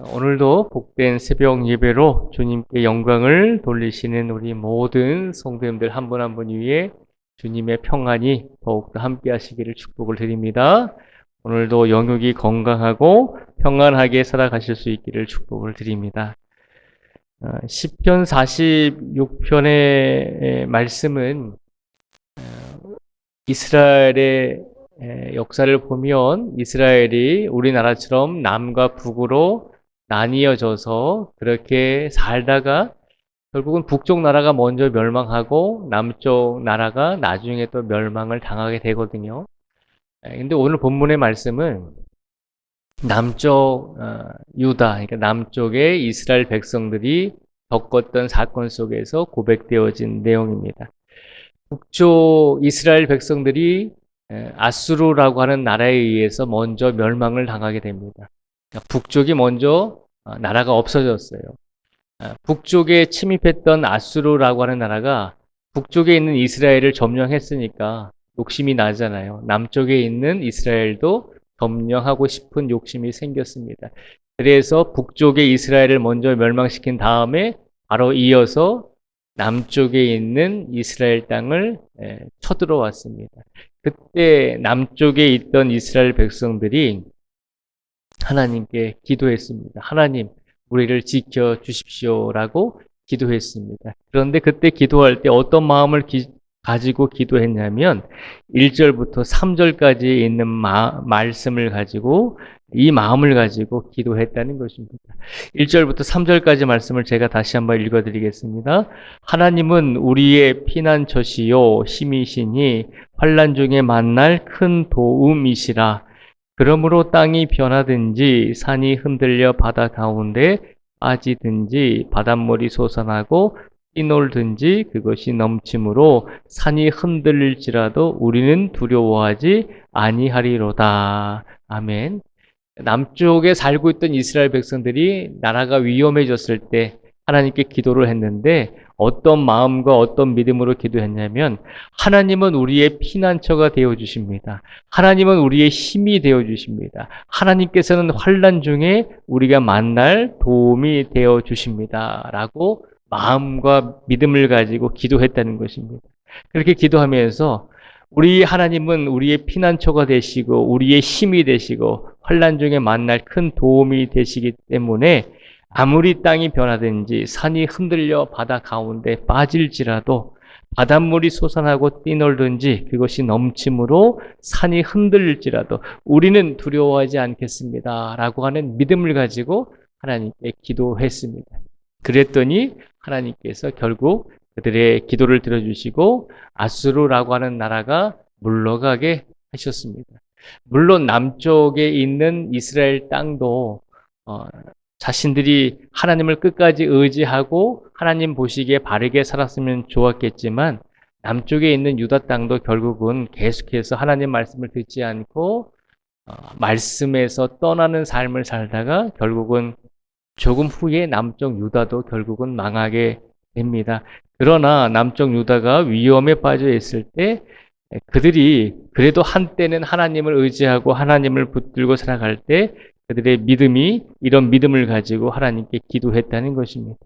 오늘도 복된 새벽 예배로 주님께 영광을 돌리시는 우리 모든 성도님들 한 분 한 분 위에 주님의 평안이 더욱더 함께 하시기를 축복을 드립니다. 오늘도 영육이 건강하고 평안하게 살아가실 수 있기를 축복을 드립니다. 시편 46편의 말씀은 이스라엘의 역사를 보면 이스라엘이 우리나라처럼 남과 북으로 나뉘어져서 그렇게 살다가 결국은 북쪽 나라가 먼저 멸망하고 남쪽 나라가 나중에 또 멸망을 당하게 되거든요. 근데 오늘 본문의 말씀은 남쪽 유다, 그러니까 남쪽의 이스라엘 백성들이 겪었던 사건 속에서 고백되어진 내용입니다. 북쪽 이스라엘 백성들이 아수르라고 하는 나라에 의해서 먼저 멸망을 당하게 됩니다. 북쪽이 먼저 나라가 없어졌어요. 북쪽에 침입했던 아수르라고 하는 나라가 북쪽에 있는 이스라엘을 점령했으니까 욕심이 나잖아요. 남쪽에 있는 이스라엘도 점령하고 싶은 욕심이 생겼습니다. 그래서 북쪽의 이스라엘을 먼저 멸망시킨 다음에 바로 이어서 남쪽에 있는 이스라엘 땅을 쳐들어왔습니다. 그때 남쪽에 있던 이스라엘 백성들이 하나님께 기도했습니다. 하나님, 우리를 지켜 주십시오라고 기도했습니다. 그런데 그때 기도할 때 어떤 마음을 가지고 기도했냐면 1절부터 3절까지 있는 말씀을 가지고 이 마음을 가지고 기도했다는 것입니다. 1절부터 3절까지 말씀을 제가 다시 한번 읽어드리겠습니다. 하나님은 우리의 피난처시요 힘이시니 환난 중에 만날 큰 도움이시라. 그러므로 땅이 변하든지 산이 흔들려 바다 가운데 빠지든지 바닷물이 솟아나고 뛰놀든지 그것이 넘침으로 산이 흔들릴지라도 우리는 두려워하지 아니하리로다. 아멘. 남쪽에 살고 있던 이스라엘 백성들이 나라가 위험해졌을 때 하나님께 기도를 했는데 어떤 마음과 어떤 믿음으로 기도했냐면 하나님은 우리의 피난처가 되어주십니다. 하나님은 우리의 힘이 되어주십니다. 하나님께서는 환난 중에 우리가 만날 도움이 되어주십니다. 라고 마음과 믿음을 가지고 기도했다는 것입니다. 그렇게 기도하면서 우리 하나님은 우리의 피난처가 되시고 우리의 힘이 되시고 환난 중에 만날 큰 도움이 되시기 때문에 아무리 땅이 변하든지 산이 흔들려 바다 가운데 빠질지라도 바닷물이 솟아나고 뛰놀든지 그것이 넘침으로 산이 흔들릴지라도 우리는 두려워하지 않겠습니다. 라고 하는 믿음을 가지고 하나님께 기도했습니다. 그랬더니 하나님께서 결국 그들의 기도를 들어주시고 아수르라고 하는 나라가 물러가게 하셨습니다. 물론 남쪽에 있는 이스라엘 땅도 자신들이 하나님을 끝까지 의지하고 하나님 보시기에 바르게 살았으면 좋았겠지만 남쪽에 있는 유다 땅도 결국은 계속해서 하나님 말씀을 듣지 않고 말씀에서 떠나는 삶을 살다가 결국은 조금 후에 남쪽 유다도 결국은 망하게 됩니다. 그러나 남쪽 유다가 위험에 빠져 있을 때 그들이 그래도 한때는 하나님을 의지하고 하나님을 붙들고 살아갈 때 그들의 믿음이 이런 믿음을 가지고 하나님께 기도했다는 것입니다.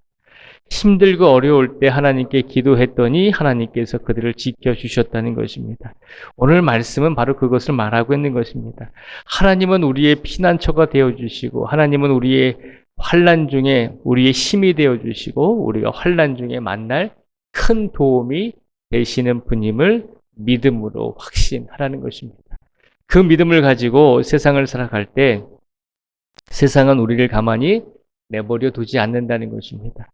힘들고 어려울 때 하나님께 기도했더니 하나님께서 그들을 지켜주셨다는 것입니다. 오늘 말씀은 바로 그것을 말하고 있는 것입니다. 하나님은 우리의 피난처가 되어주시고 하나님은 우리의 환난 중에 우리의 힘이 되어주시고 우리가 환난 중에 만날 큰 도움이 되시는 분임을 믿음으로 확신하라는 것입니다. 그 믿음을 가지고 세상을 살아갈 때 세상은 우리를 가만히 내버려 두지 않는다는 것입니다.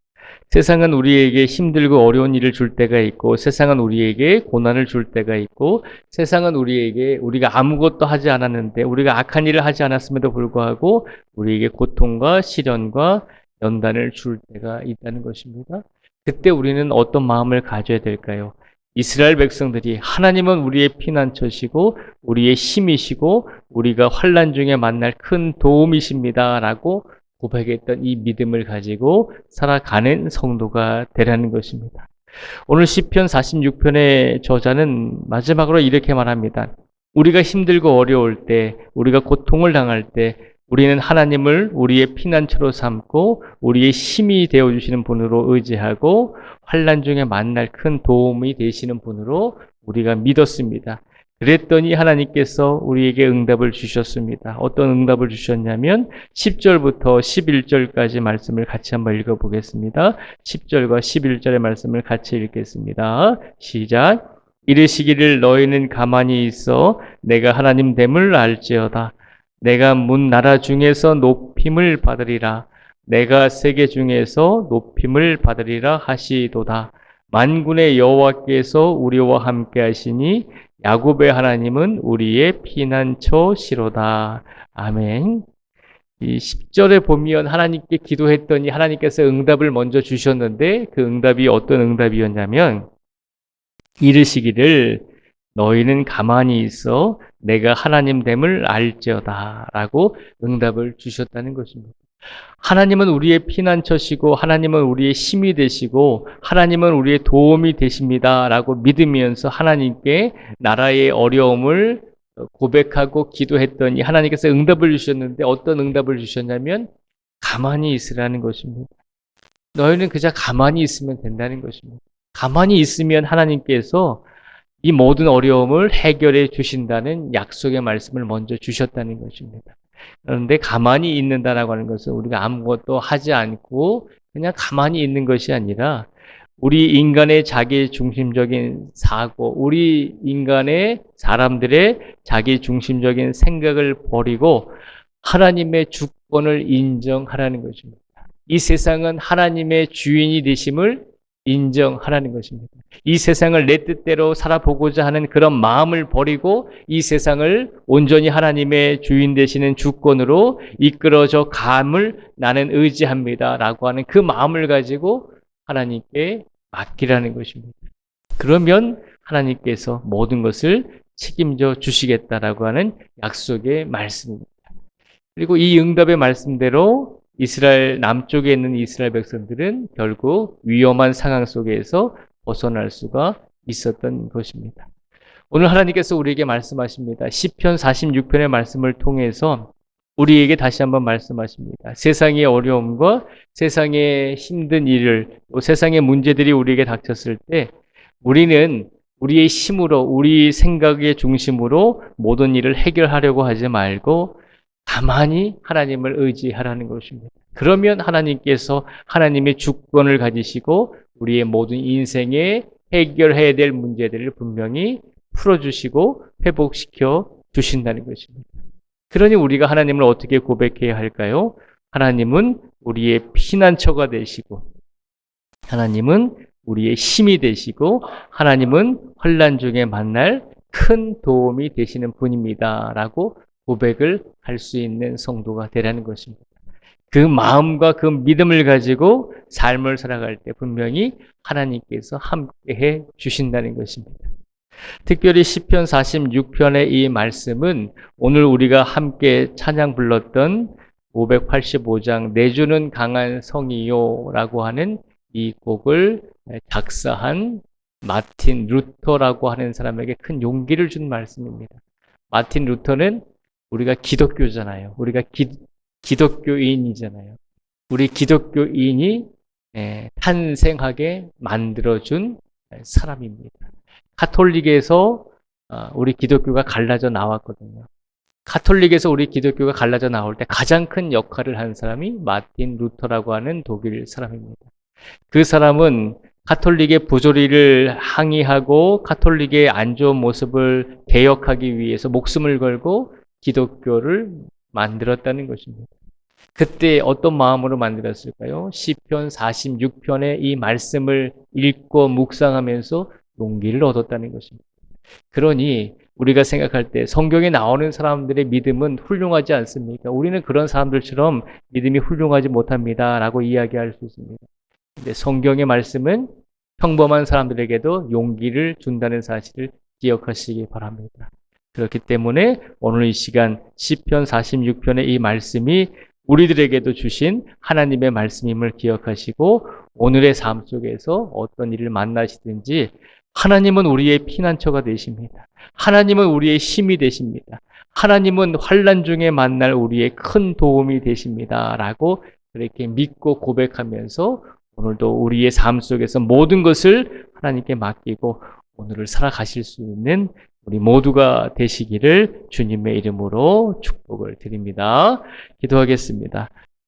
세상은 우리에게 힘들고 어려운 일을 줄 때가 있고 세상은 우리에게 고난을 줄 때가 있고 세상은 우리가 아무것도 하지 않았는데 우리가 악한 일을 하지 않았음에도 불구하고 우리에게 고통과 시련과 연단을 줄 때가 있다는 것입니다. 그때 우리는 어떤 마음을 가져야 될까요? 이스라엘 백성들이 하나님은 우리의 피난처시고 우리의 힘이시고 우리가 환난 중에 만날 큰 도움이십니다 라고 고백했던 이 믿음을 가지고 살아가는 성도가 되라는 것입니다. 오늘 시편 46편의 저자는 마지막으로 이렇게 말합니다. 우리가 힘들고 어려울 때, 우리가 고통을 당할 때 우리는 하나님을 우리의 피난처로 삼고 우리의 힘이 되어주시는 분으로 의지하고 환난 중에 만날 큰 도움이 되시는 분으로 우리가 믿었습니다. 그랬더니 하나님께서 우리에게 응답을 주셨습니다. 어떤 응답을 주셨냐면 10절부터 11절까지 말씀을 같이 한번 읽어보겠습니다. 10절과 11절의 말씀을 같이 읽겠습니다. 시작. 이르시기를 너희는 가만히 있어 내가 하나님 됨을 알지어다. 내가 문 나라 중에서 높임을 받으리라. 내가 세계 중에서 높임을 받으리라 하시도다. 만군의 여호와께서 우리와 함께 하시니 야곱의 하나님은 우리의 피난처시로다. 아멘. 이 10절에 보면 하나님께 기도했더니 하나님께서 응답을 먼저 주셨는데 그 응답이 어떤 응답이었냐면 이르시기를 너희는 가만히 있어 내가 하나님 됨을 알지어다 라고 응답을 주셨다는 것입니다. 하나님은 우리의 피난처시고 하나님은 우리의 힘이 되시고 하나님은 우리의 도움이 되십니다 라고 믿으면서 하나님께 나라의 어려움을 고백하고 기도했더니 하나님께서 응답을 주셨는데 어떤 응답을 주셨냐면 가만히 있으라는 것입니다. 너희는 그저 가만히 있으면 된다는 것입니다. 가만히 있으면 하나님께서 이 모든 어려움을 해결해 주신다는 약속의 말씀을 먼저 주셨다는 것입니다. 그런데 가만히 있는다라고 하는 것은 우리가 아무것도 하지 않고 그냥 가만히 있는 것이 아니라 우리 인간의 자기 중심적인 사고, 우리 인간의 사람들의 자기 중심적인 생각을 버리고 하나님의 주권을 인정하라는 것입니다. 이 세상은 하나님의 주인이 되심을 인정하라는 것입니다. 이 세상을 내 뜻대로 살아보고자 하는 그런 마음을 버리고 이 세상을 온전히 하나님의 주인 되시는 주권으로 이끌어져 감을 나는 의지합니다 라고 하는 그 마음을 가지고 하나님께 맡기라는 것입니다. 그러면 하나님께서 모든 것을 책임져 주시겠다라고 하는 약속의 말씀입니다. 그리고 이 응답의 말씀대로 이스라엘 남쪽에 있는 이스라엘 백성들은 결국 위험한 상황 속에서 벗어날 수가 있었던 것입니다. 오늘 하나님께서 우리에게 말씀하십니다. 시편 46편의 말씀을 통해서 우리에게 다시 한번 말씀하십니다. 세상의 어려움과 세상의 힘든 일을 또 세상의 문제들이 우리에게 닥쳤을 때 우리는 우리의 힘으로 우리 생각의 중심으로 모든 일을 해결하려고 하지 말고 가만히 하나님을 의지하라는 것입니다. 그러면 하나님께서 하나님의 주권을 가지시고 우리의 모든 인생에 해결해야 될 문제들을 분명히 풀어주시고 회복시켜 주신다는 것입니다. 그러니 우리가 하나님을 어떻게 고백해야 할까요? 하나님은 우리의 피난처가 되시고 하나님은 우리의 힘이 되시고 하나님은 환난 중에 만날 큰 도움이 되시는 분입니다 라고 고백을 할 수 있는 성도가 되라는 것입니다. 그 마음과 그 믿음을 가지고 삶을 살아갈 때 분명히 하나님께서 함께해 주신다는 것입니다. 특별히 시편 46편의 이 말씀은 오늘 우리가 함께 찬양 불렀던 585장 내주는 강한 성이요 라고 하는 이 곡을 작사한 마틴 루터라고 하는 사람에게 큰 용기를 준 말씀입니다. 마틴 루터는 우리가 기독교잖아요. 우리가 기독교인이잖아요. 우리 기독교인이 탄생하게 만들어준 사람입니다. 카톨릭에서 우리 기독교가 갈라져 나왔거든요. 카톨릭에서 우리 기독교가 갈라져 나올 때 가장 큰 역할을 한 사람이 마틴 루터라고 하는 독일 사람입니다. 그 사람은 카톨릭의 부조리를 항의하고 카톨릭의 안 좋은 모습을 개혁하기 위해서 목숨을 걸고 기독교를 만들었다는 것입니다. 그때 어떤 마음으로 만들었을까요? 시편 46편의 이 말씀을 읽고 묵상하면서 용기를 얻었다는 것입니다. 그러니 우리가 생각할 때 성경에 나오는 사람들의 믿음은 훌륭하지 않습니까? 우리는 그런 사람들처럼 믿음이 훌륭하지 못합니다 라고 이야기할 수 있습니다. 근데 성경의 말씀은 평범한 사람들에게도 용기를 준다는 사실을 기억하시기 바랍니다. 그렇기 때문에 오늘 이 시간 시편 46편의 이 말씀이 우리들에게도 주신 하나님의 말씀임을 기억하시고 오늘의 삶 속에서 어떤 일을 만나시든지 하나님은 우리의 피난처가 되십니다. 하나님은 우리의 힘이 되십니다. 하나님은 환난 중에 만날 우리의 큰 도움이 되십니다. 라고 그렇게 믿고 고백하면서 오늘도 우리의 삶 속에서 모든 것을 하나님께 맡기고 오늘을 살아가실 수 있는 우리 모두가 되시기를 주님의 이름으로 축복을 드립니다. 기도하겠습니다.